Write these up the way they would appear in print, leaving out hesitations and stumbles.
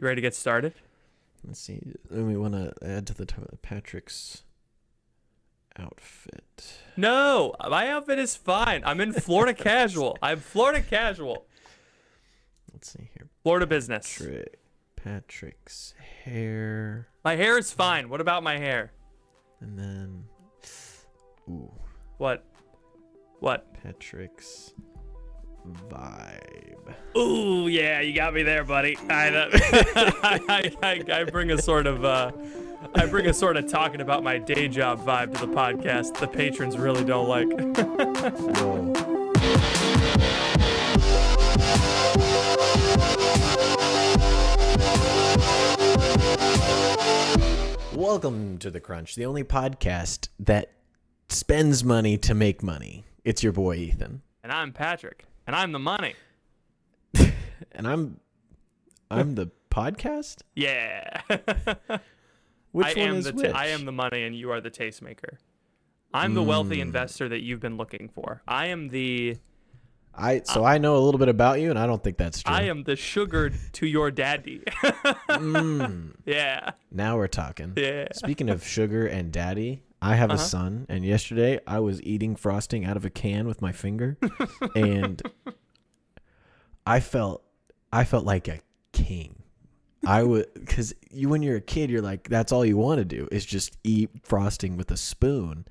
You ready to get started? Let's see. We want to add to the Patrick's outfit. No, my outfit is fine. I'm in Florida casual. I'm Florida casual. Let's see here. Florida business. Patrick's hair. My hair is fine. What about my hair? And then, What? Patrick's vibe. Ooh, yeah, you got me there, buddy. I bring a sort of talking about my day job vibe to the podcast. The patrons really don't like. Whoa. Welcome to The Crunch, the only podcast that spends money to make money. It's your boy, Ethan. And I'm Patrick. And I'm the money. And I'm the podcast? Yeah. Which one is which? I am the money and you are the tastemaker. I'm the wealthy investor that you've been looking for. I am the... So I know a little bit about you, and I don't think that's true. I am the sugar to your daddy. Yeah. Now we're talking. Yeah. Speaking of sugar and daddy, I have a son, and yesterday I was eating frosting out of a can with my finger, and I felt like a king. Because when you're a kid, you're like, that's all you want to do is just eat frosting with a spoon.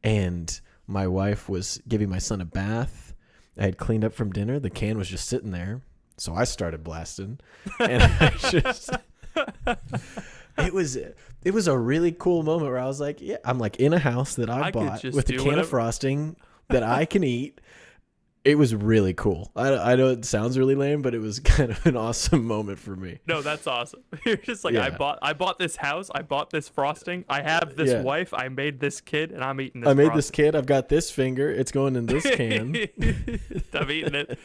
And my wife was giving my son a bath. I had cleaned up from dinner. The can was just sitting there. So I started blasting. And it was a really cool moment where I was like, yeah, I'm like in a house that I bought with a can of frosting that I can eat. It was really cool. I know it sounds really lame, but it was kind of an awesome moment for me. No, that's awesome. You're just like, yeah. I bought this house. I bought this frosting. I have this wife. I made this kid, and I'm eating this frosting. This kid. I've got this finger. It's going in this can. I'm eating it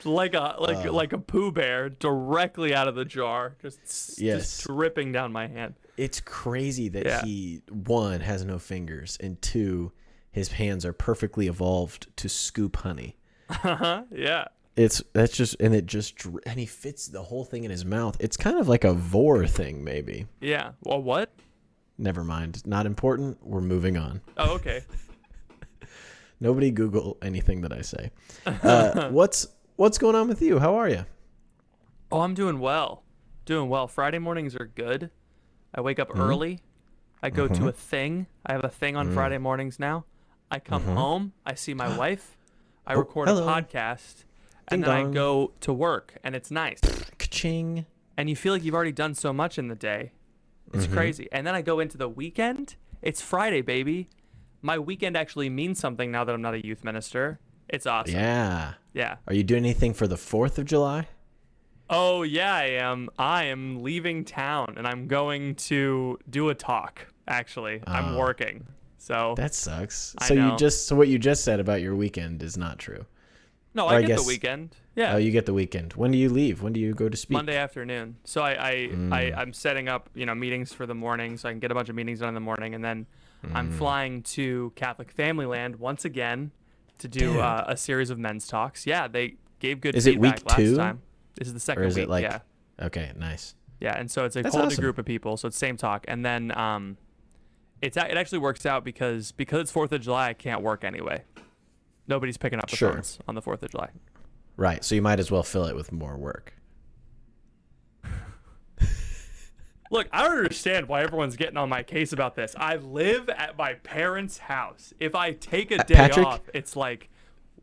like a Pooh Bear directly out of the jar, just dripping down my hand. It's crazy that he, one, has no fingers, and two, his hands are perfectly evolved to scoop honey. Yeah. And he fits the whole thing in his mouth. It's kind of like a vor thing, maybe. Yeah. Well, what? Never mind. Not important. We're moving on. Oh, okay. Nobody Google anything that I say. What's going on with you? How are you? Oh, I'm doing well. Friday mornings are good. I wake up early. I go to a thing. I have a thing on Friday mornings now. I come home. I see my wife. I record a podcast, and then I go to work, and it's nice. Ka-ching. And you feel like you've already done so much in the day. It's crazy. And then I go into the weekend. It's Friday, baby. My weekend actually means something now that I'm not a youth minister. It's awesome. Yeah. Yeah. Are you doing anything for the 4th of July? Oh, yeah, I am. I am leaving town, and I'm going to do a talk, actually. I'm working. So that sucks. So what you just said about your weekend is not true. No, I get the weekend. Yeah. Oh, you get the weekend. When do you leave? When do you go to speak? Monday afternoon. So I'm setting up, meetings for the morning so I can get a bunch of meetings done in the morning, and then I'm flying to Catholic Family Land once again to do a series of men's talks. Yeah, they gave good feedback last time. This is the second week. Yeah. Okay, nice. Yeah, and so it's a whole new group of people. So it's same talk, and then it actually works out because it's 4th of July. I can't work anyway. Nobody's picking up the phones on the 4th of July. Right. So you might as well fill it with more work. Look, I don't understand why everyone's getting on my case about this. I live at my parents' house. If I take a day off, it's like...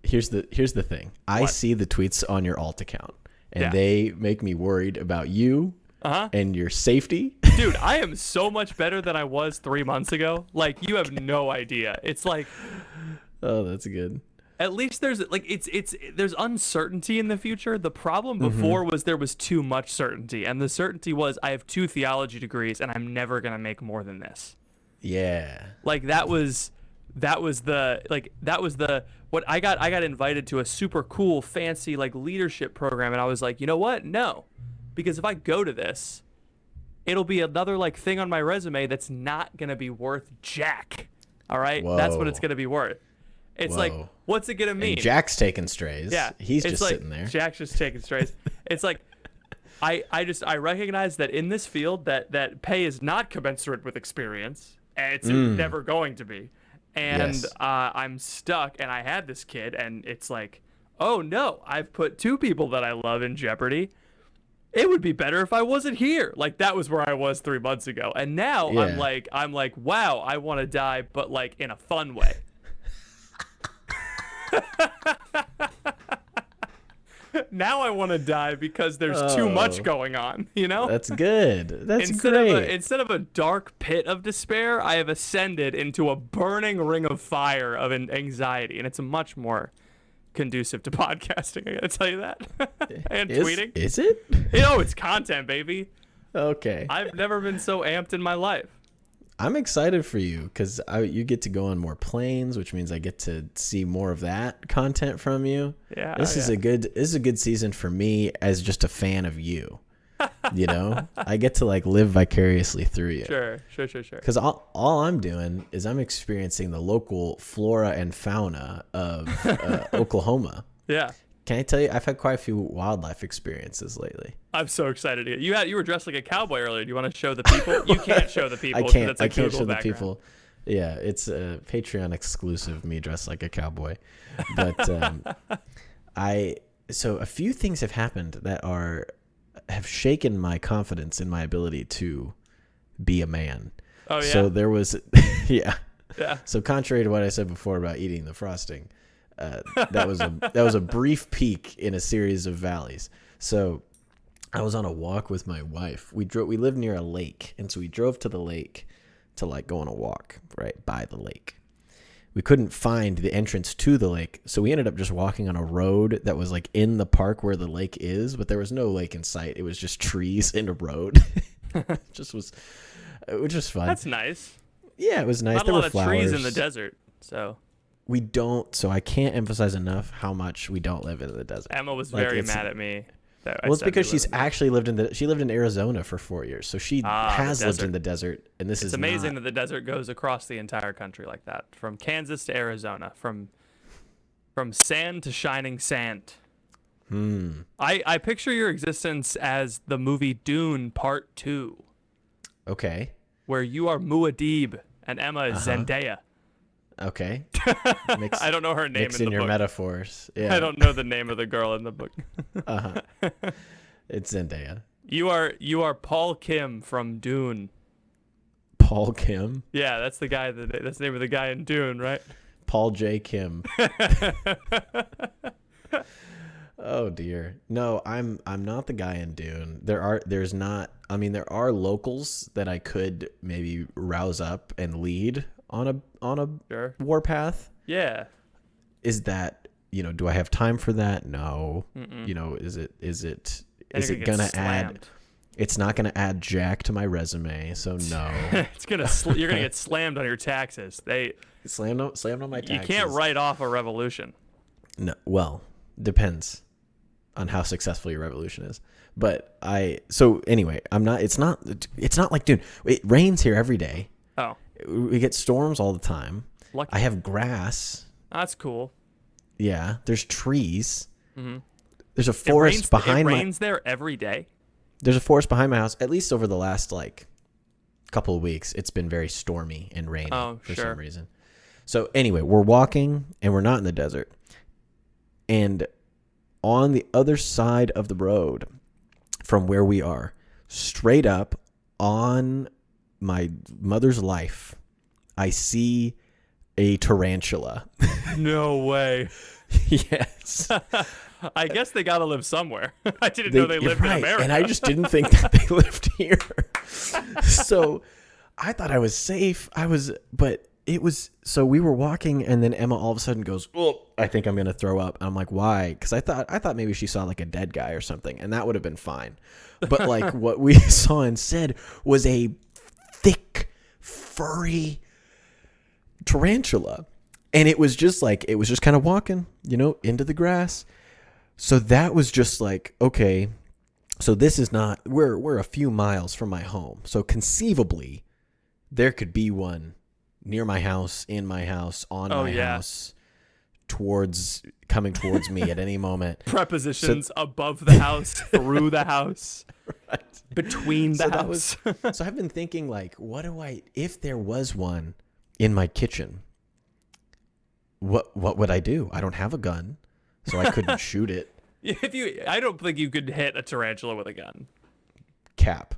Here's the thing. I see the tweets on your alt account, and they make me worried about you and your safety. Dude, I am so much better than I was 3 months ago. Like, you have no idea. It's like... Oh, that's good. At least there's there's uncertainty in the future. The problem before was there was too much certainty, and the certainty was I have 2 theology degrees and I'm never gonna make more than this. Yeah. Like that was what I got invited to a super cool, fancy like leadership program, and I was like, you know what? No, because if I go to this, it'll be another like thing on my resume that's not gonna be worth jack. All right, Whoa. That's what it's gonna be worth. It's like, what's it gonna mean? And Jack's taking strays. Yeah, he's just sitting there. Jack's just taking strays. It's like, I recognize that in this field that pay is not commensurate with experience. And it's never going to be. And Yes. I'm stuck, and I had this kid, and it's like, oh no, I've put two people that I love in jeopardy. It would be better if I wasn't here. Like, that was where I was 3 months ago. And now Yeah. I'm like, wow, I want to die, but like in a fun way. Now I want to die because there's too much going on, you know? That's good. That's Instead great. instead of a dark pit of despair, I have ascended into a burning ring of fire of anxiety, and it's much more conducive to podcasting. I gotta tell you that. And tweeting. Is it? It's content, baby. Okay. I've never been so amped in my life. I'm excited for you because you get to go on more planes, which means I get to see more of that content from you. Yeah, This is a good season for me as just a fan of you. You know, I get to like live vicariously through you. Sure. Because all I'm doing is I'm experiencing the local flora and fauna of Oklahoma. Yeah. Can I tell you, I've had quite a few wildlife experiences lately. I'm so excited. You were dressed like a cowboy earlier. Do you want to show the people? You can't show the people. I can't. That's a I can't Google show the background. people. Yeah, it's a Patreon exclusive. Me dressed like a cowboy, but so a few things have happened that have shaken my confidence in my ability to be a man. Oh yeah. So there was, yeah. Yeah. So contrary to what I said before about eating the frosting, that was a brief peak in a series of valleys. So I was on a walk with my wife. We live near a lake, and so we drove to the lake to like go on a walk right by the lake. We couldn't find the entrance to the lake, so we ended up just walking on a road that was like in the park where the lake is, but there was no lake in sight. It was just trees and a road. It was just fun. That's nice. Yeah, it was nice. Not There a lot were of flowers. trees in the desert, so. We don't, so I can't emphasize enough how much we don't live in the desert. Emma was Like, very it's- mad at me. Well, it's because she's actually lived in Arizona for 4 years, so she has lived in the desert, and this is It's amazing not, that the desert goes across the entire country like that, from Kansas to Arizona, from sand to shining sand. I picture your existence as the movie Dune Part 2, Okay. where you are Muad'Dib and Emma is Zendaya. Okay. I don't know her name in Mixing the your book. metaphors. Yeah. I don't know the name of the girl in the book. It's Zendaya. You are Paul Kim from Dune. Paul Kim. Yeah, that's the guy. That's the name of the guy in Dune, right? Paul J. Kim. Oh dear. No, I'm not the guy in Dune. There are locals that I could maybe rouse up and lead on a Sure. warpath. Yeah. Is that, do I have time for that? No. Mm-mm. Is it And is you're it gonna gonna get add slammed. it's not gonna add jack to my resume, so no. You're gonna get slammed on your taxes. slammed on my You taxes. can't write off a revolution. No, well, depends on how successful your revolution is. But so anyway, it's not like, dude, it rains here every day. Oh, We get storms all the time. lucky. I have grass. That's cool. Yeah, there's trees. Mm-hmm. There's a forest behind It rains there every day. There's a forest behind my house. At least over the last like couple of weeks, it's been very stormy and rainy for sure. some reason. So anyway, we're walking and we're not in the desert. And on the other side of the road from where we are, straight up on my mother's life, I see a tarantula. No way. Yes. I guess they gotta live somewhere. I didn't know they You're lived in right, America. and I just didn't think that they lived here. So I thought I was safe. So we were walking, and then Emma all of a sudden goes, "Oh, I think I'm gonna throw up." And I'm like, "Why?" Because I thought maybe she saw like a dead guy or something, and that would have been fine. But like what we saw instead was a thick, furry tarantula, and it was just kind of walking, into the grass. So that was just like, okay, so this is not, we're a few miles from my home. So conceivably there could be one near my house, in my house, on my house, coming towards me at any moment. Prepositions above the house, through the house, Right. between the house. So I've been thinking, like, if there was one in my kitchen, what would I do? I don't have a gun, so I couldn't shoot it. I don't think you could hit a tarantula with a gun. Cap.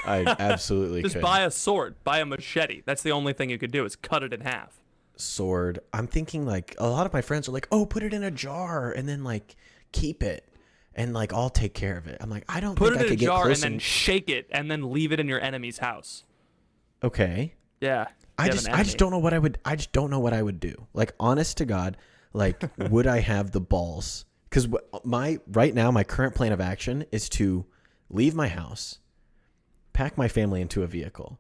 I absolutely Just could. buy a sword, buy a machete. That's the only thing you could do is cut it in half. Sword. I'm thinking, like, a lot of my friends are like, oh, put it in a jar and then, like, keep it and, like, I'll take care of it. I'm like, I don't think I could get close. Put it in a jar and then shake it and then leave it in your enemy's house. Okay. Yeah. I just don't know what I would do. Like, honest to God, like, would I have the balls? Because right now my current plan of action is to leave my house, pack my family into a vehicle,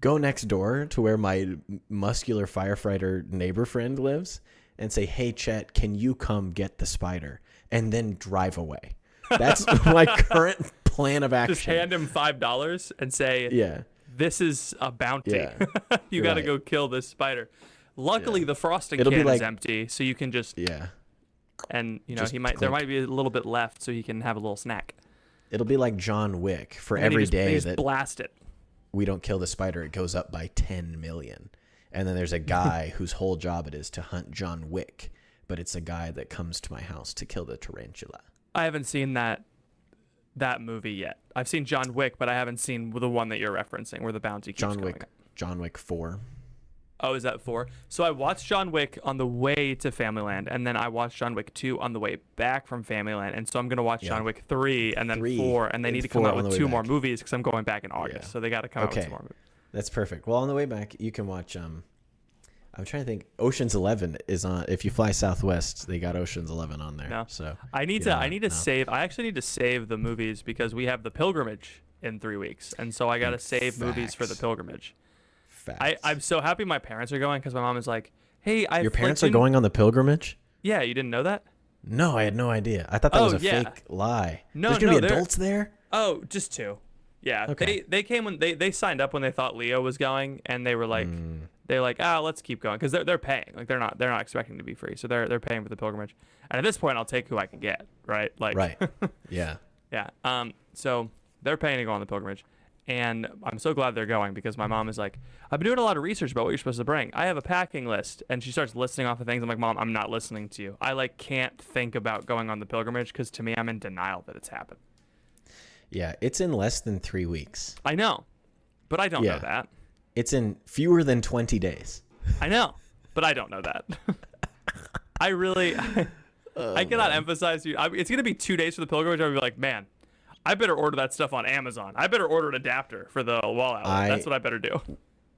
go next door to where my muscular firefighter neighbor friend lives, and say, "Hey, Chet, can you come get the spider?" And then drive away. That's my current plan of action. Just hand him $5 and say, "Yeah, this is a bounty. Yeah. You got to go kill this spider." Luckily, the frosting It'll be can like- is empty, so you can just and Just there might be a little bit left, so he can have a little snack. It'll be like John Wick. For And then every you day just that blast it. we don't kill the spider, it goes up by 10 million. And then there's a guy whose whole job it is to hunt John Wick, but it's a guy that comes to my house to kill the tarantula. I haven't seen that movie yet. I've seen John Wick, but I haven't seen the one that you're referencing where the bounty keeps going up. John Wick 4. Oh, is that 4? So I watched John Wick on the way to Familyland, and then I watched John Wick 2 on the way back from Familyland, and so I'm going to watch John Wick 3 and then 4, and they need to come out with 2 more movies because I'm going back in August, so they got to come out with 2 more movies. That's perfect. Well, on the way back, you can watch, I'm trying to think, Ocean's 11 is on. If you fly Southwest, they got Ocean's 11 on there. No. So I need to save. I actually need to save the movies because we have the pilgrimage in 3 weeks, and so I got to save movies for the pilgrimage. I'm so happy my parents are going because my mom is like, "Hey, your parents are going on the pilgrimage?" Yeah, you didn't know that? No, I had no idea. I thought that was a fake lie. No, there's gonna be adults there. Oh, just 2. Yeah, okay. They came when they signed up when they thought Leo was going, and they were like, let's keep going because they're paying. Like they're not expecting to be free, so they're paying for the pilgrimage. And at this point, I'll take who I can get. Right? Like right. Yeah. Yeah. So they're paying to go on the pilgrimage. And I'm so glad they're going because my mom is like, I've been doing a lot of research about what you're supposed to bring. I have a packing list. And she starts listing off the things. I'm like, Mom, I'm not listening to you. I can't think about going on the pilgrimage because to me, I'm in denial that it's happened. Yeah, it's in less than 3 weeks. I know, but I don't know that. It's in fewer than 20 days. I know, but I don't know that. I cannot emphasize to you. It's going to be 2 days for the pilgrimage. I'll be like, man, I better order that stuff on Amazon. I better order an adapter for the wall outlet. That's what I better do.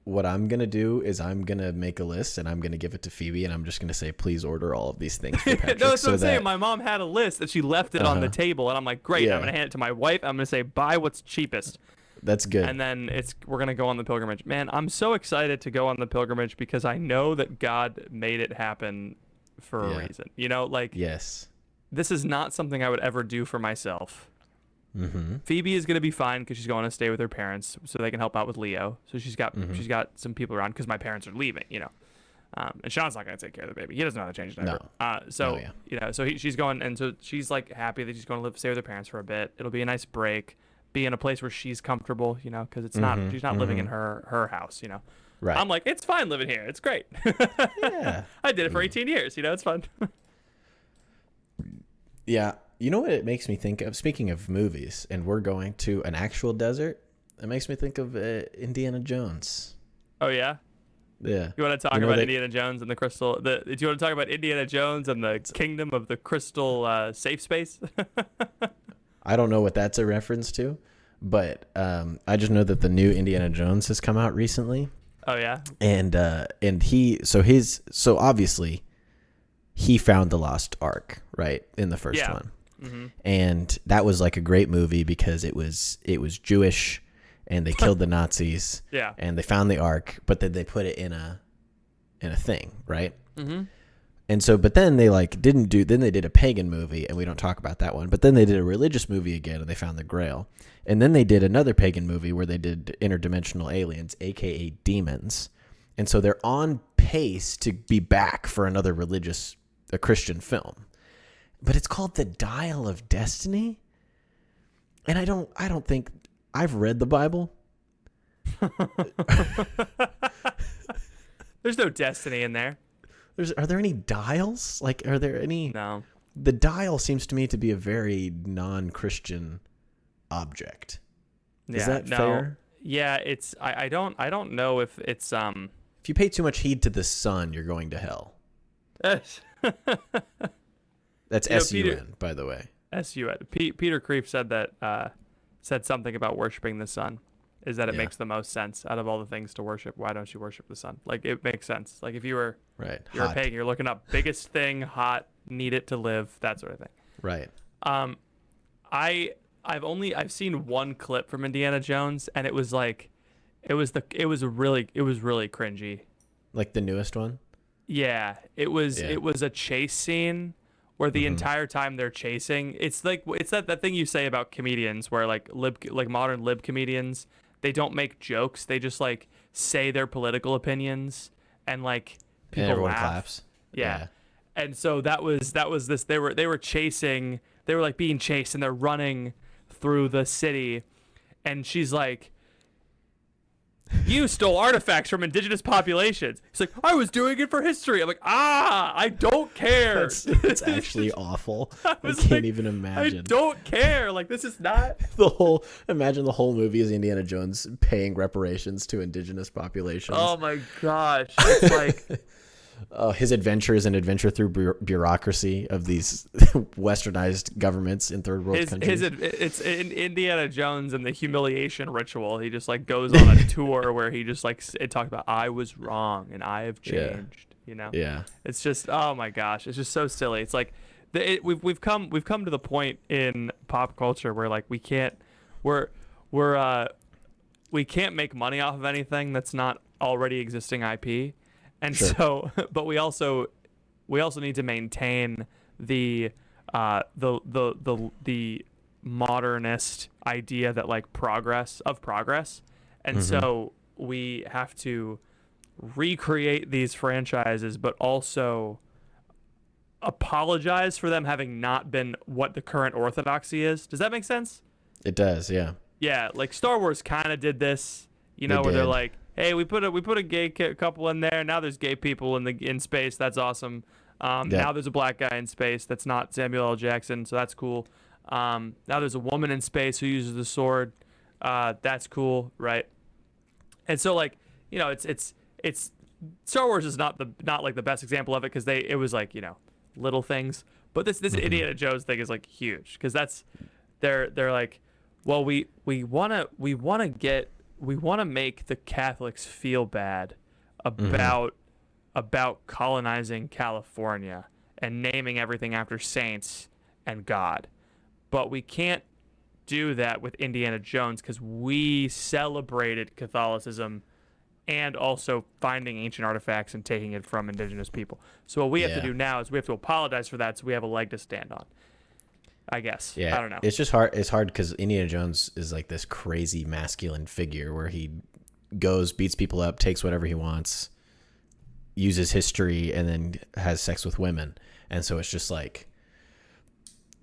What I'm going to do is I'm going to make a list and I'm going to give it to Phoebe and I'm just going to say, please order all of these things for Patrick. No, that's what I'm saying. My mom had a list that she left it on the table and I'm like, great. I'm going to hand it to my wife. I'm going to say, buy what's cheapest. That's good. And then we're going to go on the pilgrimage. Man, I'm so excited to go on the pilgrimage because I know that God made it happen for a reason. You know, yes, this is not something I would ever do for myself. Mm-hmm. Phoebe is going to be fine because she's going to stay with her parents so they can help out with Leo. So she's got some people around because my parents are leaving, you know. And Sean's not going to take care of the baby. He doesn't know how to change the diaper. You know, so she's going, and so she's happy that she's going to stay with her parents for a bit. It'll be a nice break, be in a place where she's comfortable, you know, because she's not living in her house, you know. Right. I'm like, it's fine living here. It's great. Yeah. I did it for 18 years, you know, it's fun. Yeah. You know what it makes me think of? Speaking of movies, and we're going to an actual desert, it makes me think of Indiana Jones. Oh, yeah? Yeah. You want to talk about Indiana Jones and the crystal? Do you want to talk about Indiana Jones and the kingdom of the crystal safe space? I don't know what that's a reference to, but I just know that the new Indiana Jones has come out recently. Oh, yeah? And obviously he found the lost ark, right, in the first one. Mm-hmm. And that was a great movie because it was Jewish and they killed the Nazis. Yeah. And they found the ark, but then they put it in a thing, right? Mm-hmm. And so, but then they then they did a pagan movie, and we don't talk about that one. But then they did a religious movie again, and they found the Grail. And then they did another pagan movie where they did interdimensional aliens, aka demons. And so they're on pace to be back for another religious a Christian film, but it's called The Dial of Destiny. And I don't think I've read the Bible. There's no destiny in there. Are there any dials? Like, are there any? No. The dial seems to me to be a very non-Christian object. Is that fair? Yeah, it's. I don't know if it's If you pay too much heed to the sun, you're going to hell. That's S-U-N, by the way. S-U-N. Peter Kreeft said something about worshiping the sun. Is that it makes the most sense out of all the things to worship? Why don't you worship the sun? Like, it makes sense. Like, if you were you're a pagan, you're looking up biggest thing, hot, need it to live, that sort of thing. Right. I've seen one clip from Indiana Jones, and it was like, it was really cringy. Like the newest one? Yeah, it was a chase scene where the entire time they're chasing, it's that thing you say about comedians where like modern lib comedians, they don't make jokes, they just like say their political opinions and like people and everyone laugh. Claps. Yeah. And so that was this, they were like being chased and they're running through the city, and she's like, you stole artifacts from indigenous populations. He's like, I was doing it for history. I'm like, I don't care. That's actually awful. I can't even imagine. I don't care. Like, this is not imagine the whole movie is Indiana Jones paying reparations to indigenous populations. Oh my gosh. It's like his adventure is an adventure through bureaucracy of these westernized governments in third world countries. It's in Indiana Jones and the humiliation ritual. He just like goes on a tour where he just like it talks about, I was wrong and I have changed. You know? Yeah. It's just, oh my gosh, it's just so silly. It's like we've come to the point in pop culture where like we can't make money off of anything that's not already existing IP. And so, but we also need to maintain the modernist idea that like progress, and so we have to recreate these franchises, but also apologize for them having not been what the current orthodoxy is. Does that make sense? It does, yeah. Yeah, like Star Wars kind of did this, where they're like, hey, we put a gay couple in there. Now there's gay people in space. That's awesome. Now there's a black guy in space. That's not Samuel L. Jackson, so that's cool. Now there's a woman in space who uses the sword. That's cool, right? And so like, it's Star Wars is not like the best example of it because it was like little things, but this Indiana Jones thing is like huge because that's they're like, well, we want to make the Catholics feel bad about colonizing California and naming everything after saints and God. But we can't do that with Indiana Jones because we celebrated Catholicism and also finding ancient artifacts and taking it from indigenous people. So what we have to do now is we have to apologize for that so we have a leg to stand on, I guess. Yeah, I don't know. It's just hard. It's hard because Indiana Jones is like this crazy masculine figure where he goes, beats people up, takes whatever he wants, uses history, and then has sex with women. And so it's just like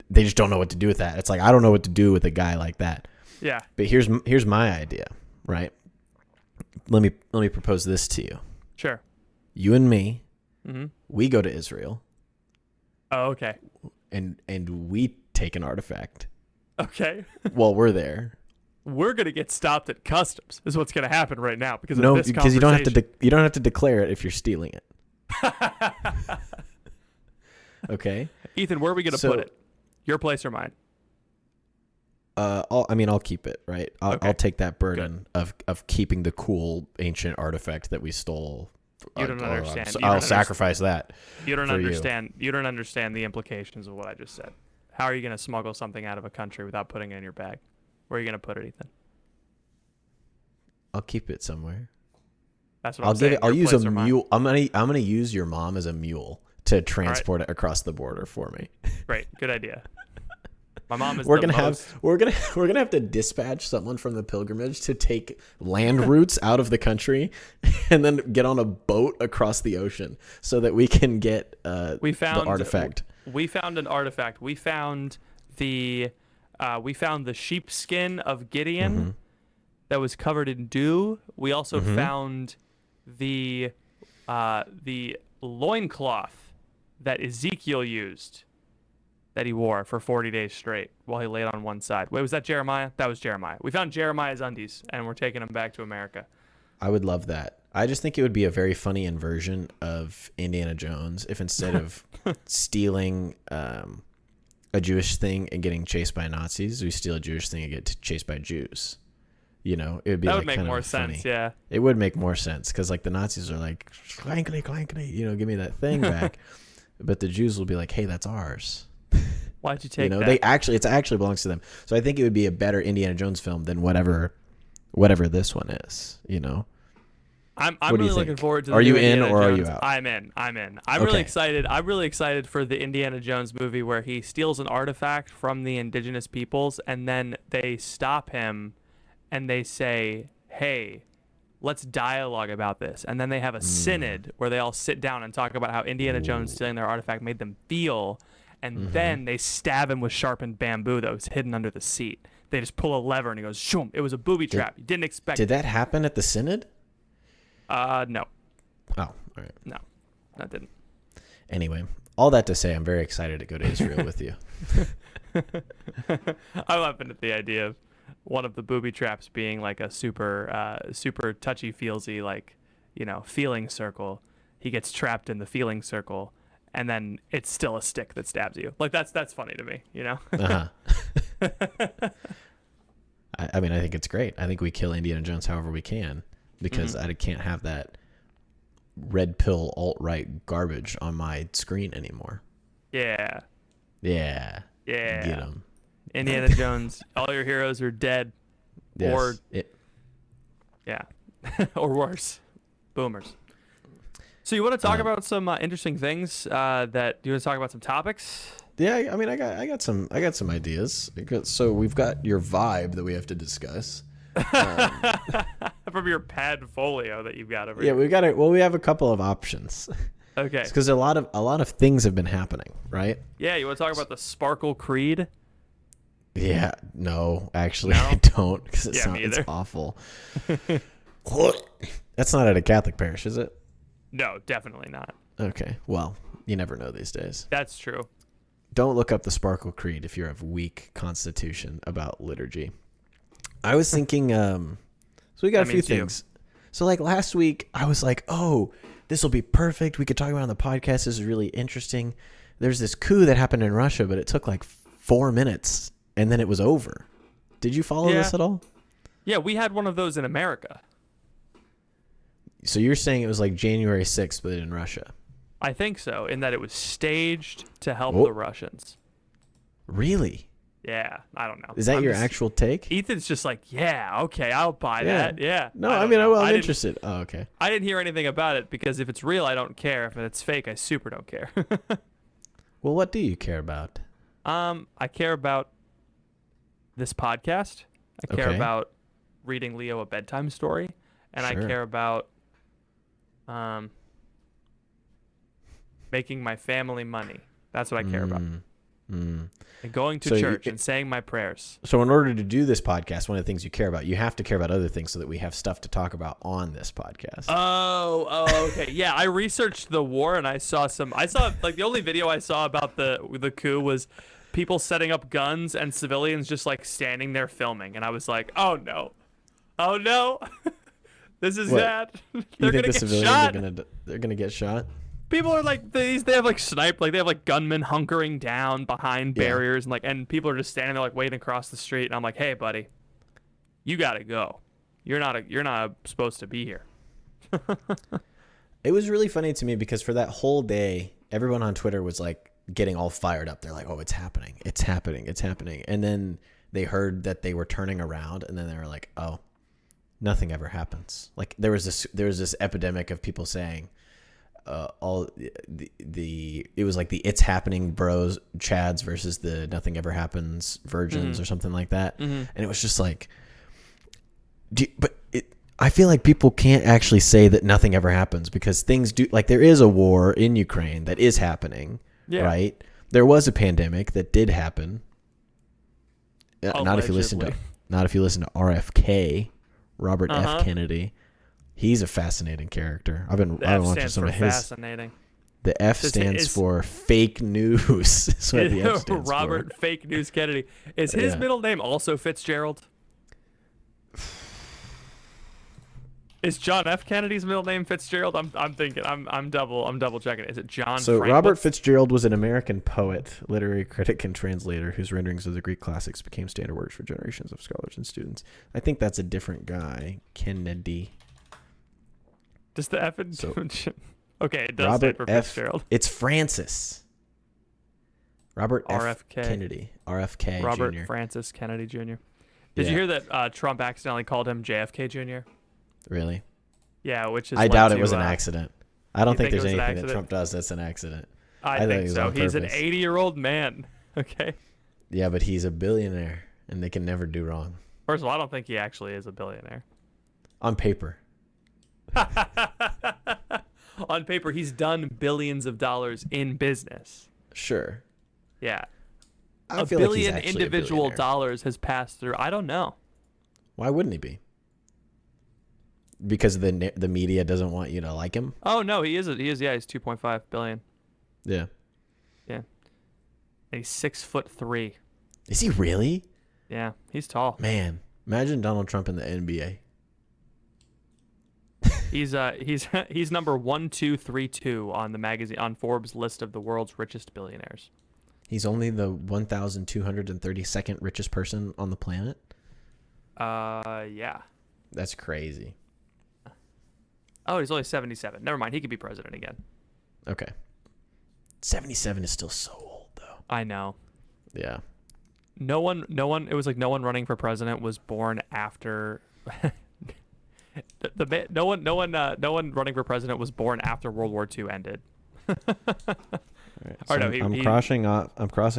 they just don't know what to do with that. It's like I don't know what to do with a guy like that. Yeah. But here's my idea, right? Let me propose this to you. Sure. You and me, we go to Israel. Oh, okay. And we take an artifact. Okay. While we're there. We're gonna get stopped at customs. Is what's gonna happen right now because of this because you don't have to declare it if you're stealing it. Okay. Ethan, where are we gonna put it? Your place or mine? I'll keep it, right? I'll take that burden of keeping the cool ancient artifact that we stole. You don't understand. I'll sacrifice that. You don't understand. You don't understand the implications of what I just said. How are you going to smuggle something out of a country without putting it in your bag? Where are you going to put it, Ethan? I'll keep it somewhere. That's what I'm saying. I'll use a mule. I'm gonna use your mom as a mule to transport it across the border for me. Great, good idea. My mom is we're the gonna most. we're gonna have to dispatch someone from the pilgrimage to take land routes out of the country, and then get on a boat across the ocean so that we can get the artifact. We found an artifact. We found the sheepskin of Gideon that was covered in dew. We also found the loincloth that Ezekiel used, that he wore for 40 days straight while he laid on one side. Wait, was that Jeremiah? That was Jeremiah. We found Jeremiah's undies, and we're taking them back to America. I would love that. I just think it would be a very funny inversion of Indiana Jones if instead of stealing a Jewish thing and getting chased by Nazis, we steal a Jewish thing and get chased by Jews. You know, it would be that like would make kind more of sense. funny. Yeah, it would make more sense because like the Nazis are like clankety clankety, give me that thing back, but the Jews will be like, hey, that's ours. Why'd you take that? It actually belongs to them. So I think it would be a better Indiana Jones film than whatever this one is. I'm really looking forward to the Are new you in Indiana or are Jones. you out? I'm in. I'm really excited. I'm really excited for the Indiana Jones movie where he steals an artifact from the indigenous peoples, and then they stop him and they say, hey, let's dialogue about this. And then they have a synod where they all sit down and talk about how Indiana Jones stealing their artifact made them feel. And then they stab him with sharpened bamboo that was hidden under the seat. They just pull a lever and he goes, shoom. It was a booby trap. You didn't expect it. Did that happen at the synod? No. Oh, all right. No, that didn't. Anyway, all that to say, I'm very excited to go to Israel with you. I'm laughing at the idea of one of the booby traps being like a super touchy-feelsy, like, feeling circle. He gets trapped in the feeling circle, and then it's still a stick that stabs you. Like, that's funny to me, Uh-huh. I mean, I think it's great. I think we kill Indiana Jones however we can, because I can't have that red pill alt-right garbage on my screen anymore. Yeah. Yeah. Yeah. Get him. Indiana Jones, all your heroes are dead. Yes. Yeah. Or worse. Boomers. So you want to talk about some interesting things you want to talk about some topics? Yeah, I mean, I got some ideas. So we've got your vibe that we have to discuss. From your pad folio that you've got over here. Yeah, we have a couple of options. Okay. Because a lot of things have been happening, right? Yeah, you want to talk about the Sparkle Creed? Yeah, no, actually, No? I don't, because it's awful. That's not at a Catholic parish, is it? No, definitely not. Okay, well, you never know these days. That's true. Don't look up the Sparkle Creed if you're of weak constitution about liturgy. I was thinking, so we got a few things. So like last week, I was like, oh, this will be perfect. We could talk about it on the podcast. This is really interesting. There's this coup that happened in Russia, but it took like 4 minutes, and then it was over. Did you follow this at all? Yeah, we had one of those in America. So you're saying it was like January 6th, but in Russia? I think so, in that it was staged to help the Russians. Really? Yeah, I don't know. Is that your actual take? Ethan's just like, yeah, okay, I'll buy that. Yeah. No, I'm interested. Oh, okay. I didn't hear anything about it because if it's real, I don't care. If it's fake, I super don't care. Well, what do you care about? I care about this podcast. I care about reading Leo a bedtime story, and I care about making my family money. That's what I care about. And going to church and saying my prayers. So in order to do this podcast, one of the things you care about, you have to care about other things so that we have stuff to talk about on this podcast. Oh, okay. Yeah, I researched the war and I saw like the only video I saw about the coup was people setting up guns and civilians just like standing there filming, and I was like, oh no, this is bad. They're gonna get shot. They're gonna get shot. People are like they have like sniped, like they have like gunmen hunkering down behind barriers and people are just standing there like waiting across the street, and I'm like, hey buddy, you gotta go. You're not supposed to be here. It was really funny to me because for that whole day, everyone on Twitter was like getting all fired up. They're like, oh, it's happening. And then they heard that they were turning around, and then they were like, oh, nothing ever happens. Like there was this epidemic of people saying, all the it was like the It's Happening Bros Chads versus the Nothing Ever Happens virgins or something like that, and it was just like, I feel like people can't actually say that nothing ever happens because things do, like there is a war in Ukraine that is happening, right? There was a pandemic that did happen. Not if you listen to RFK, Robert F. Kennedy. He's a fascinating character. I've been watching some of his. Fascinating. The F stands for fake news. That's what the F stands Robert for. Fake News Kennedy. Is his middle name also Fitzgerald? Is John F. Kennedy's middle name Fitzgerald? I'm thinking. I'm double checking. Is it John? So Franklin? Robert Fitzgerald was an American poet, literary critic, and translator whose renderings of the Greek classics became standard works for generations of scholars and students. I think that's a different guy. Kennedy. Does the F and okay? It does stand for Fitzgerald. It's Francis. Robert RFK. F. Kennedy. RFK. Robert Jr. Francis Kennedy Jr. Did you hear that Trump accidentally called him JFK Jr.? Really? Yeah, which is. I doubt it was an accident. I don't think there's anything that accident? Trump does that's an accident. I think so. He's an 80-year-old man. Okay. Yeah, but he's a billionaire, and they can never do wrong. First of all, I don't think he actually is a billionaire. On paper. On paper, he's done billions of dollars in business. Sure. Yeah. I a feel billion like he's actually individual dollars has passed through. I don't know. Why wouldn't he be? Because the media doesn't want you to like him? Oh no, he is. Yeah, he's 2.5 billion. Yeah. Yeah. And he's 6'3". Is he really? Yeah, he's tall. Man, imagine Donald Trump in the NBA. He's number 1232 on on Forbes list of the world's richest billionaires. He's only the 1,232nd richest person on the planet? Yeah. That's crazy. Oh, he's only 77. Never mind. He could be president again. Okay. 77 is still so old, though. I know. Yeah. No one. It was like no one running for president was born after. No one running for president was born after World War II ended. Right, so I'm crossing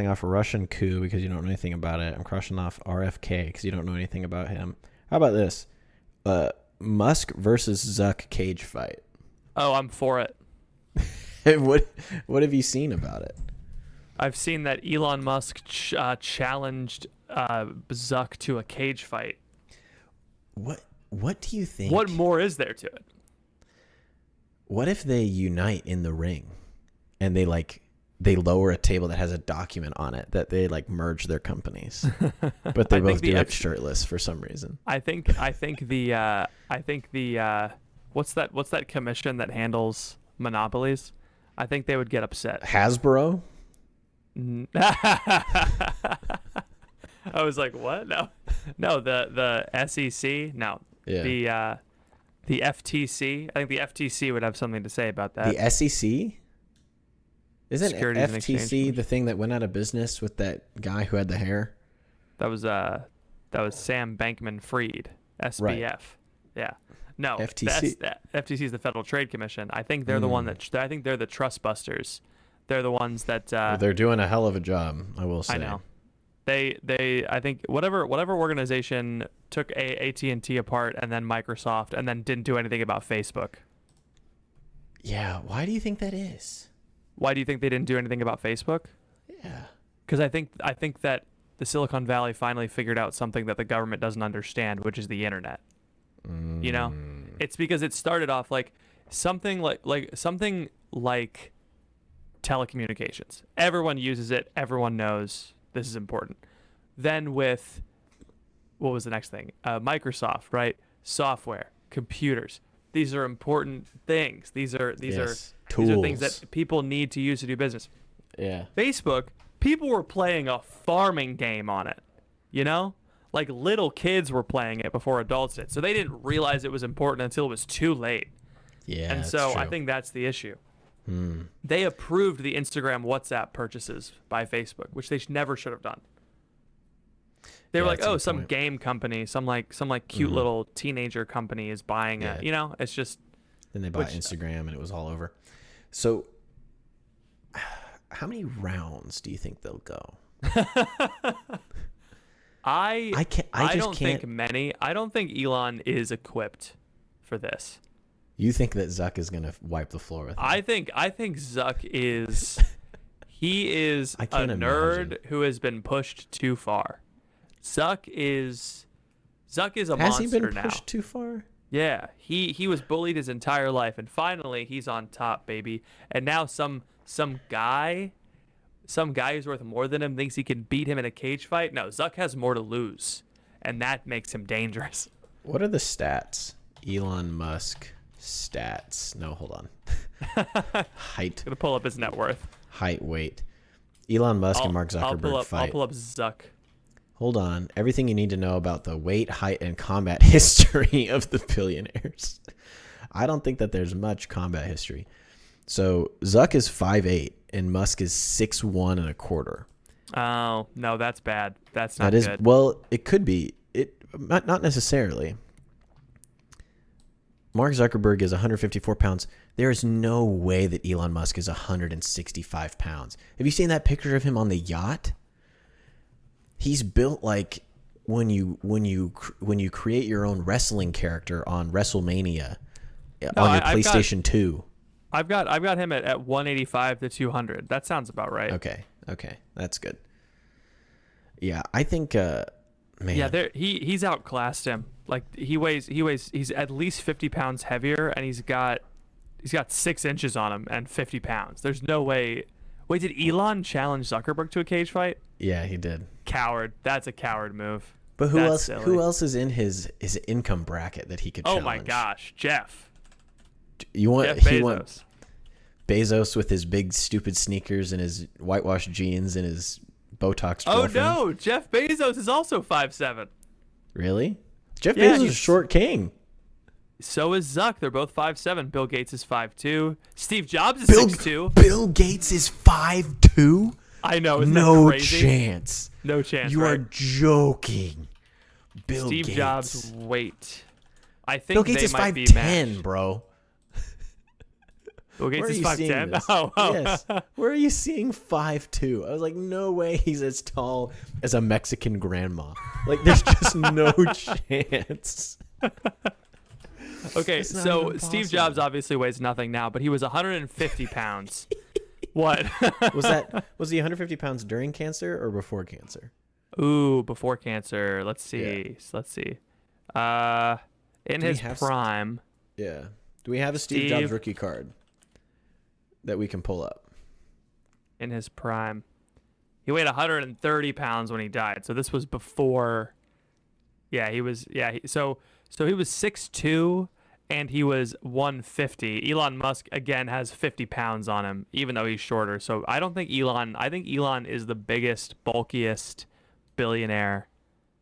off a Russian coup because you don't know anything about it. I'm crossing off RFK because you don't know anything about him. How about this? Musk versus Zuck cage fight. Oh, I'm for it. What have you seen about it? I've seen that Elon Musk challenged Zuck to a cage fight. What do you think? What more is there to it? What if they unite in the ring and they lower a table that has a document on it that they merge their companies, but they both do it shirtless for some reason? I think the what's that commission that handles monopolies? I think they would get upset. Hasbro? I was like, what? No, the SEC. No, yeah. The FTC. I think the FTC would have something to say about that. The SEC? Isn't Securities FTC the thing that went out of business with that guy who had the hair? That was Sam Bankman-Fried, SBF. Right. Yeah. No, FTC. FTC is the Federal Trade Commission. I think they're the one that. I think they're the trust busters. They're the ones that. Well, they're doing a hell of a job, I will say. I know. They I think whatever organization took AT&T apart and then Microsoft and then didn't do anything about Facebook. Yeah, why do you think that is? Why do you think they didn't do anything about Facebook? Yeah. Because I think that the Silicon Valley finally figured out something that the government doesn't understand, which is the internet. You know? It's because it started off like something like telecommunications. Everyone uses it, everyone knows this is important. Then with what was the next thing? Microsoft, right? Software, computers. These are important things. These are tools. These are things that people need to use to do business. Yeah. Facebook, people were playing a farming game on it. You know? Like little kids were playing it before adults did. So they didn't realize it was important until it was too late. Yeah. And so I think that's the issue. They approved the Instagram WhatsApp purchases by Facebook, which they never should have done. They were like, oh, some game company, some cute little teenager company is buying it. You know, it's just. Then they bought Instagram and it was all over. So, how many rounds do you think they'll go? I can't. I just don't can't. think many. I don't think Elon is equipped for this. You think that Zuck is gonna wipe the floor with him? I think Zuck is he is I a can't nerd imagine. who has been pushed too far. Zuck is a Has monster he been now. pushed too far? Yeah, he was bullied his entire life, and finally he's on top, baby. And now some guy who's worth more than him thinks he can beat him in a cage fight. No, Zuck has more to lose, and that makes him dangerous. What are the stats? Elon Musk stats. No, hold on. Height. Gonna pull up his net worth. Height, weight. Elon Musk and Mark Zuckerberg fight. I'll pull up Zuck. Hold on. Everything you need to know about the weight, height, and combat history of the billionaires. I don't think that there's much combat history. So Zuck is 5'8", and Musk is 6'1" and a quarter. Oh no, that's bad. That's not That is good. well. It could be. It not necessarily. Mark Zuckerberg is 154 pounds. There is no way that Elon Musk is 165 pounds. Have you seen that picture of him on the yacht? He's built like when you create your own wrestling character on WrestleMania on your PlayStation 2. I've got him at 185 to 200. That sounds about right. Okay, that's good. Yeah, I think man. Yeah, he's outclassed him. Like he's at least 50 pounds heavier, and he's got 6 inches on him and 50 pounds. There's no way. Wait, did Elon challenge Zuckerberg to a cage fight? Yeah, he did. Coward. That's a coward move. But who That's else? silly. Who else is in his income bracket that he could challenge? Oh my gosh, Jeff. You want Jeff he Bezos. want Bezos with his big stupid sneakers and his whitewashed jeans and his Botox girlfriend. Oh no, Jeff Bezos is also 5'7". Really? Jeff Yeah, Bezos is a he's- short king. So is Zuck. They're both 5'7". Bill Gates is 5'2". Steve Jobs is 6'2". Bill Gates is 5'2". I know. Isn't No that crazy? chance. No chance. You right? are joking. Bill Steve Gates. Jobs' weight. I think Bill Gates they is might be 5'10", matched. bro. Bill Gates Where are is you seeing 5'10". this? Oh. Yes. Where are you seeing 5'2"? I was like, no way he's as tall as a Mexican grandma. Like, there's just no chance. Okay, It's not so even Steve possible. Jobs obviously weighs nothing now, but he was 150 pounds. What? Was he 150 pounds during cancer or before cancer? Ooh, before cancer. Let's see. Let's see. In Do we his have prime. Yeah. Do we have a Steve Jobs rookie card that we can pull up? In his prime. He weighed 130 pounds when he died. So this was before. Yeah, he was. Yeah, so he was 6'2", and he was 150. Elon Musk again has 50 pounds on him, even though he's shorter. So I think Elon is the biggest, bulkiest billionaire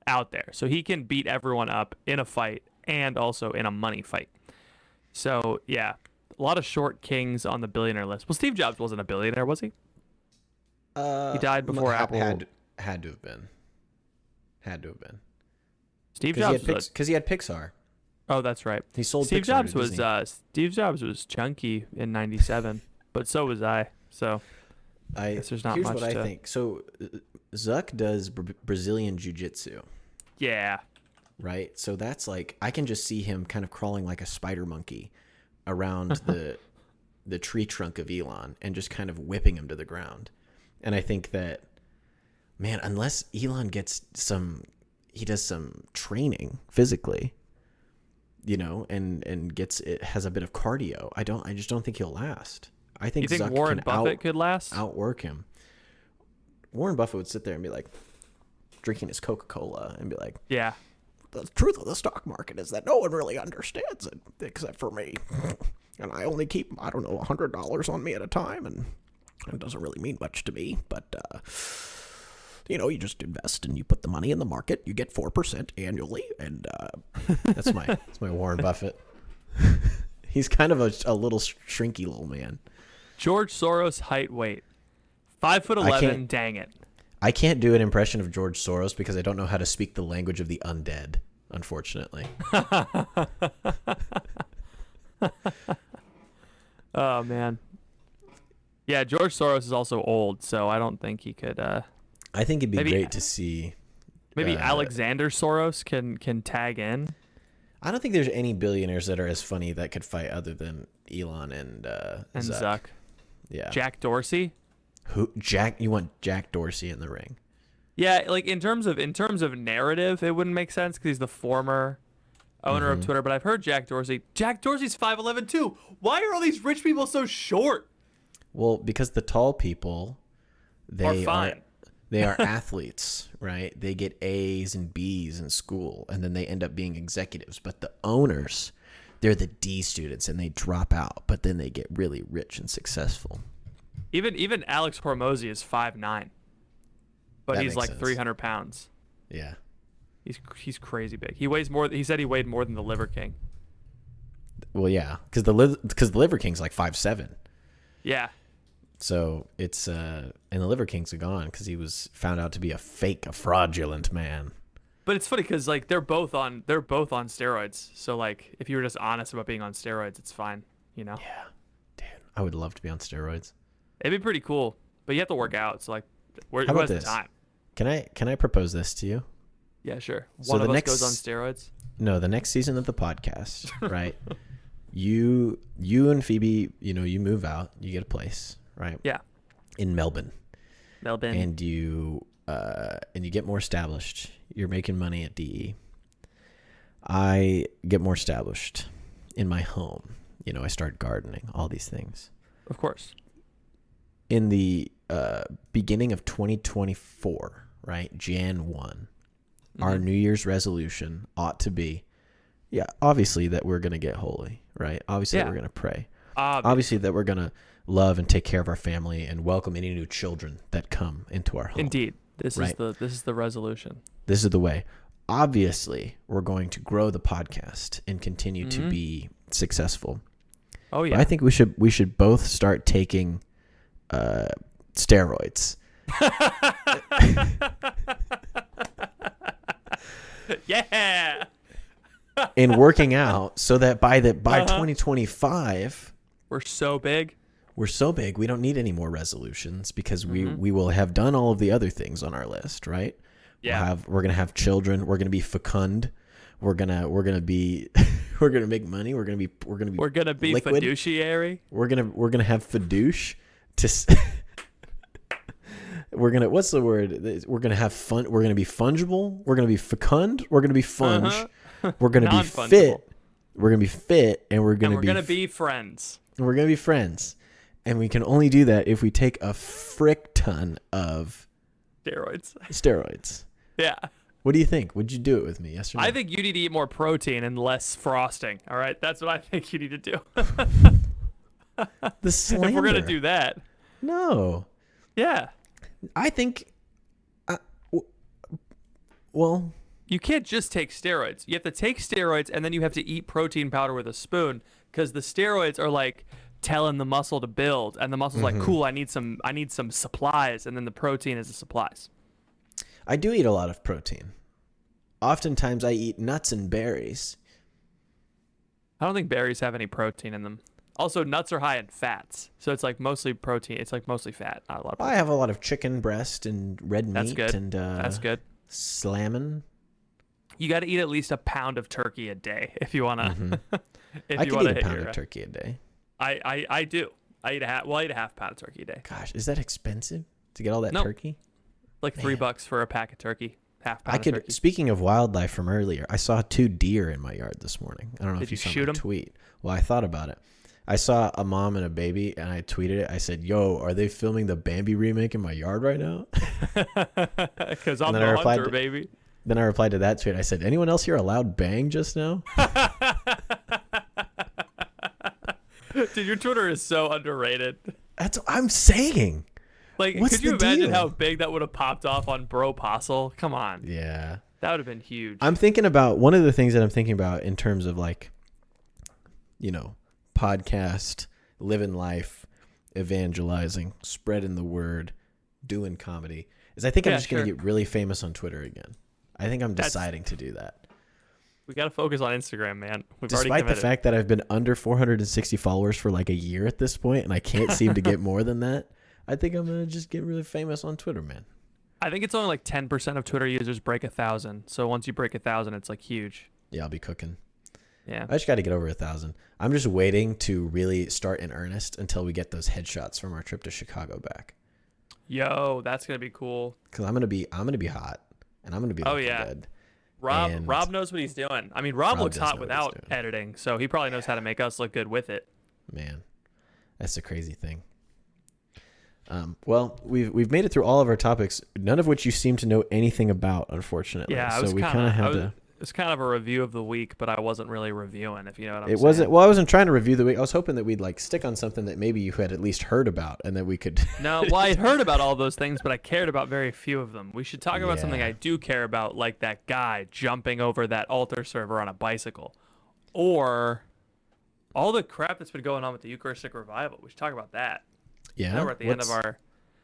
out there. So he can beat everyone up in a fight and also in a money fight. So yeah, a lot of short kings on the billionaire list. Well, Steve Jobs wasn't a billionaire, was he? He died before Apple. Had to have been. Steve Jobs Because he had Pixar. Oh, that's right. He sold Steve Pixar Jobs to was Disney. Steve Jobs was chunky in '97, but so was I. So I guess there's not Here's much what to. I think. So Zuck does Brazilian jiu-jitsu, Yeah, right? So that's like I can just see him kind of crawling like a spider monkey around the tree trunk of Elon and just kind of whipping him to the ground. And I think that, man, unless Elon gets he does some training physically, and has a bit of cardio. I just don't think he'll last. I think you think Zuck Warren can Buffett could last? outwork him. Warren Buffett would sit there and be like drinking his Coca-Cola and be like, Yeah, the truth of the stock market is that no one really understands it except for me. And I only keep, I don't know, $100 on me at a time. And it doesn't really mean much to me. But, you just invest and you put the money in the market. You get 4% annually. And that's my Warren Buffett. He's kind of a little shrinky little man. George Soros height weight 5'11". Dang it. I can't do an impression of George Soros because I don't know how to speak the language of the undead, unfortunately. Oh man. Yeah, George Soros is also old, so I don't think he could. I think it'd be Maybe great to see. maybe Uh, Alexander Soros can tag in. I don't think there's any billionaires that are as funny that could fight other than Elon and And Zuck. Zuck. Yeah. Jack Dorsey. Who Jack? You want Jack Dorsey in the ring? Yeah, like in terms of narrative, it wouldn't make sense because he's the former owner of Twitter. But I've heard Jack Dorsey. Jack Dorsey's 5'11" too. Why are all these rich people so short? Well, because the tall people, they Are fine. they are athletes, right? They get A's and B's in school, and then they end up being executives. But the owners, they're the D students, and they drop out, but then they get really rich and successful. Even Alex Hormozy is 5'9", but That he's makes like sense. 300 pounds. Yeah. He's crazy big. He weighs more. He said he weighed more than the Liver King. Well, yeah, because the Liver King's like 5'7". Yeah. So it's and the Liver Kings are gone because he was found out to be a fraudulent man. But it's funny because like they're both on steroids. So like if you were just honest about being on steroids, it's fine. You know. Yeah, dude, I would love to be on steroids. It'd be pretty cool, but you have to work out. So like, How who about has the this? time? Can I propose this to you? Yeah, sure. So One the of us next- goes on steroids. No, the next season of the podcast, right? you and Phoebe, you move out, you get a place, right? Yeah. In Melbourne, Melbourne. and you get more established. You're making money at DE. I get more established in my home. I start gardening, all these things. Of course. In the beginning of 2024, right, Jan 1, our New Year's resolution ought to be, obviously that we're going to get holy, right? Obviously that we're going to pray. Obviously that we're going to love and take care of our family and welcome any new children that come into our home. Indeed. This Right. is the resolution. This is the way. Obviously, we're going to grow the podcast and continue to be successful. Oh But yeah. I think we should both start taking steroids. Yeah. And working out so that by 2025 We're so big. we're so big we don't need any more resolutions because we will have done all of the other things on our list, right? Yeah. We're gonna have children. We're gonna be fecund. We're gonna be we're gonna make money. We're gonna be liquid. fiduciary. We're gonna have fidouche we're gonna what's the word? We're gonna have fun. We're gonna be fungible. We're gonna be fecund. We're gonna be funge. We're gonna be Non-fungible. fit. We're gonna be fit, and we're And gonna we're gonna be friends. we're gonna be friends. And we can only do that if we take a frick ton of Steroids. steroids. Yeah. What do you think? Would you do it with me? Yes or no? I think you need to eat more protein and less frosting. All right, that's what I think you need to do. the slander. If we're gonna do that, No, yeah, I think. Well, you can't just take steroids. You have to take steroids and then you have to eat protein powder with a spoon because the steroids are like telling the muscle to build, and the muscle's like, cool, I need some supplies, and then the protein is the supplies. I do eat a lot of protein. Oftentimes, I eat nuts and berries. I don't think berries have any protein in them. Also, nuts are high in fats, so it's like mostly protein. It's like mostly fat, not a lot of protein. I have a lot of chicken breast and red meat. That's good. And That's good. Slamming. You got to eat at least a pound of turkey a day if you want to. If I you could want eat to a pound of turkey a day. I do. I eat a half pound of turkey a day. Gosh, is that expensive to get all that Nope. turkey? Like $3 for a pack of turkey. Half pound I of could. turkey. Speaking of wildlife from earlier, I saw 2 deer in my yard this morning. I don't know Did if you you saw shoot my 'em? tweet. Well, I thought about it. I saw a mom and a baby, and I tweeted it. I said, "Yo, are they filming the Bambi remake in my yard right now?" Because I'm then I the replied hunter, to- baby. Then I replied to that tweet. I said, "Anyone else here allowed bang just now?" Dude, your Twitter is so underrated. That's what I'm saying. Like, What's could you the imagine deal? how big that would have popped off on Bro Postle? Come on. Yeah. That would have been huge. I'm thinking about one of the things that I'm thinking about in terms of like, podcast, living life, evangelizing, spreading the word, doing comedy is I think I'm Yeah, just going to sure. get really famous on Twitter again. I think I'm That's- deciding to do that. We got to focus on Instagram, man. We've already Despite the committed. fact that I've been under 460 followers for like a year at this point, and I can't seem to get more than that, I think I'm going to just get really famous on Twitter, man. I think it's only like 10% of Twitter users break 1,000. So once you break 1,000, it's like huge. Yeah, I'll be cooking. Yeah. I just got to get over 1,000. I'm just waiting to really start in earnest until we get those headshots from our trip to Chicago back. Yo, that's going to be cool. Because I'm gonna be hot, and I'm gonna be looking good. Rob knows what he's doing. I mean, Rob looks does hot know what without he's doing. editing, so he probably knows how to make us look good with it. Man, that's the crazy thing. Well, we've made it through all of our topics, none of which you seem to know anything about, unfortunately. Yeah, so we kind of had to. It's kind of a review of the week, but I wasn't really reviewing, if you know what I'm saying. It wasn't. Well, I wasn't trying to review the week. I was hoping that we'd like stick on something that maybe you had at least heard about, and that we could. No, well, I'd heard about all those things, but I cared about very few of them. We should talk about something Yeah. I do care about, like that guy jumping over that altar server on a bicycle, or all the crap that's been going on with the Eucharistic revival. We should talk about that. Yeah. Now we're at the end of our.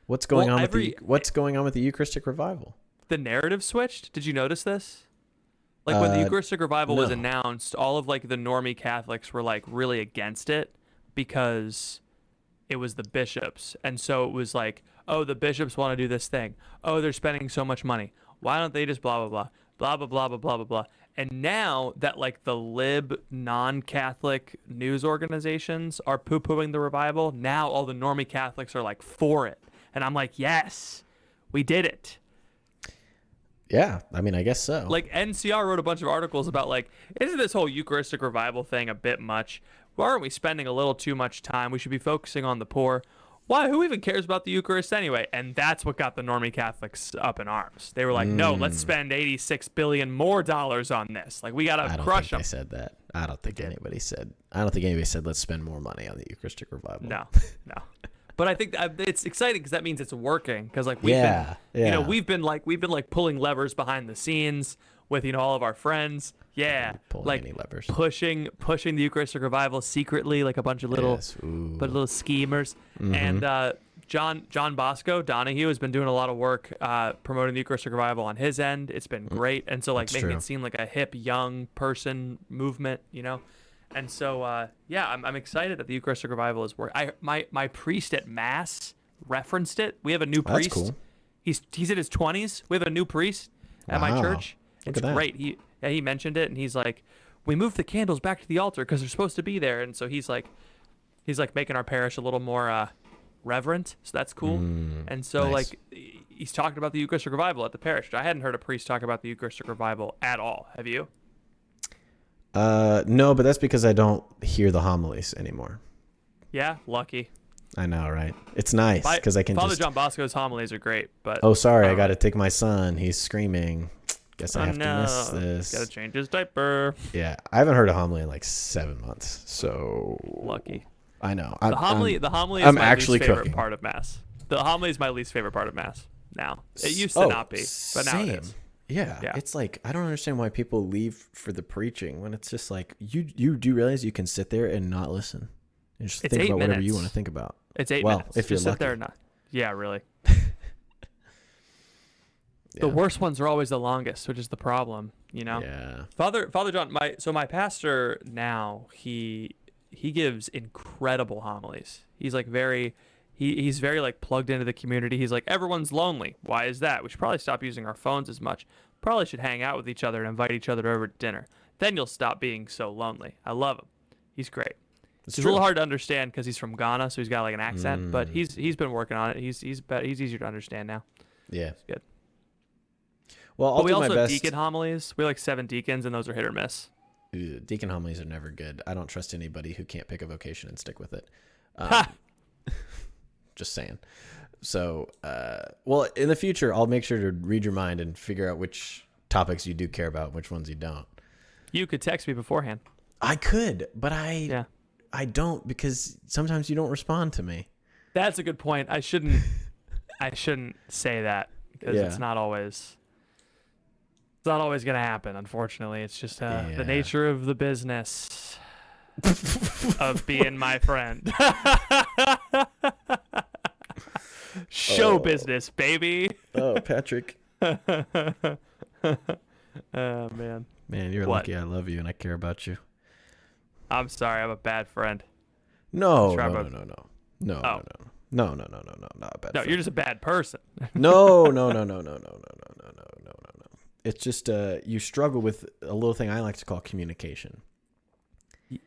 What's going Well, on What's going on with the Eucharistic revival? The narrative switched. Did you notice this? Like when the Eucharistic revival was no. announced, all of like the normie Catholics were like really against it because it was the bishops. And so it was like, oh, the bishops want to do this thing. Oh, they're spending so much money. Why don't they just blah, blah, blah, blah, blah, blah, blah, blah, blah. And now that like the lib non-Catholic news organizations are poo-pooing the revival, now all the normie Catholics are like for it. And I'm like, yes, we did it. Yeah, I mean, I guess so. Like NCR wrote a bunch of articles about like, isn't this whole Eucharistic revival thing a bit much? Why aren't we spending a little too much time? We should be focusing on the poor. Why? Who even cares about the Eucharist anyway? And that's what got the normie Catholics up in arms. They were like, no, let's spend $86 billion more on this. Like we gotta crush them. I said that. I don't think anybody said let's spend more money on the Eucharistic revival. No. But I think it's exciting because that means it's working. Because like we've been pulling levers behind the scenes with all of our friends. Yeah, Pulling like any levers. pushing the Eucharistic revival secretly, like a bunch of little little schemers. Mm-hmm. And John Bosco Donahue has been doing a lot of work promoting the Eucharistic revival on his end. It's been great, and so like That's making true. it seem like a hip young person movement, And so, I'm excited that the Eucharistic revival is working. My priest at Mass referenced it. We have a new priest. That's cool. He's in his 20s. We have a new priest at my Wow. church. Look It's at that. great. He mentioned it, and he's like, we moved the candles back to the altar because they're supposed to be there. And so he's like making our parish a little more reverent. So that's cool. And so nice. like he's talking about the Eucharistic revival at the parish. I hadn't heard a priest talk about the Eucharistic revival at all. Have you? No, but that's because I don't hear the homilies anymore. Yeah, lucky. I know, right? It's nice because I can Father just. John Bosco's homilies are great, but Oh, sorry, I got to take my son. He's screaming. Guess I have to miss Gotta this. change his diaper. Yeah, I haven't heard a homily in like 7 months, so Lucky. I know. The homily is I'm my actually least favorite cooking. part of Mass. The homily is my least favorite part of Mass. Now it used to not be, but now it same. is. Yeah, Yeah. it's like I don't understand why people leave for the preaching when it's just like you do realize you can sit there and not listen and just It's think 8 about whatever you minutes. want to think about. It's 8 Well, minutes. if you're Just sit lucky. there and not. Yeah, really. Yeah. The worst ones are always the longest, which is the problem. Yeah. Father John, my pastor now, he gives incredible homilies. He's like he's very like plugged into the community. He's like, everyone's lonely. Why is that? We should probably stop using our phones as much. Probably should hang out with each other and invite each other over to dinner. Then you'll stop being so lonely. I love him. He's great. It's a little hard to understand because he's from Ghana, so he's got like an accent. But he's been working on it. He's easier to understand now. Yeah. It's good. Well, I'll But we do also my have best. deacon homilies. We have like 7 deacons, and those are hit or miss. Deacon homilies are never good. I don't trust anybody who can't pick a vocation and stick with it. Just saying. So, well, in the future, I'll make sure to read your mind and figure out which topics you do care about, and which ones you don't. You could text me beforehand. I could, but I don't because sometimes you don't respond to me. That's a good point. I shouldn't say that because Yeah. it's not always gonna happen. Unfortunately, it's just the nature of the business of being my friend. Show business, baby. Oh, Patrick. Oh man. Man, you're What? lucky I love you and I care about you. I'm sorry, I'm a bad friend. No, Try no, my- no, no, no. No, Oh. no, no, no, no, no, no, no, not a bad No, friend. you're just a bad person. No, no, no, no, no, no, no, no, no, no, no, no. It's just you struggle with a little thing I like to call communication.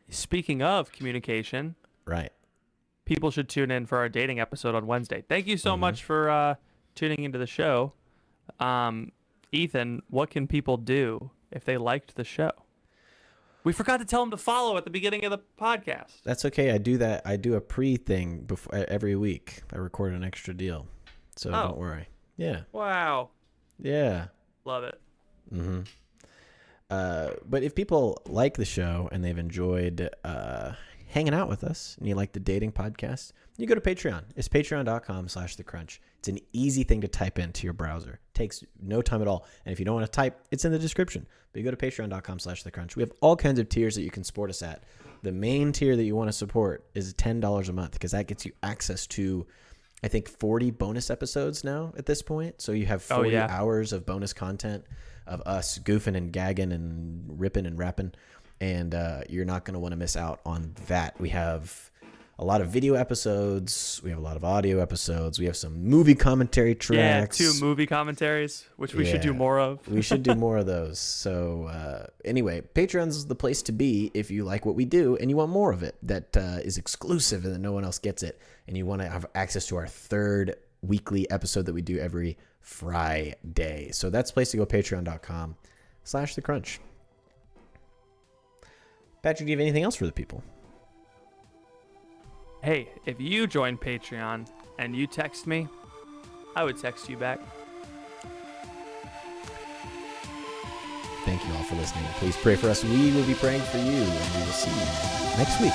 Speaking of communication, Right. people should tune in for our dating episode on Wednesday. Thank you so much for tuning into the show. Ethan, what can people do if they liked the show? We forgot to tell them to follow at the beginning of the podcast. That's okay. I do that. I do a thing before every week. I record an extra deal. So don't worry. Yeah. Wow. Yeah. Love it. Mm-hmm. But if people like the show and they've enjoyed hanging out with us and you like the dating podcast, you go to Patreon. It's patreon.com/thecrunch. It's an easy thing to type into your browser. It takes no time at all. And if you don't want to type, it's in the description. But you go to patreon.com/thecrunch. We have all kinds of tiers that you can support us at. The main tier that you want to support is $10 a month because that gets you access to, I think, 40 bonus episodes now at this point. So you have 40 hours of bonus content of us goofing and gagging and ripping and rapping. And you're not going to want to miss out on that. We have a lot of video episodes. We have a lot of audio episodes. We have some movie commentary tracks. Yeah, 2 movie commentaries, which we should do more of. We should do more of those. So anyway, Patreon's the place to be if you like what we do and you want more of it that is exclusive and that no one else gets it. And you want to have access to our 3rd weekly episode that we do every Friday. So that's the place to go, patreon.com/thecrunch. Patrick, do you have anything else for the people? Hey, if you join Patreon and you text me, I would text you back. Thank you all for listening. Please pray for us. We will be praying for you, and we will see you next week.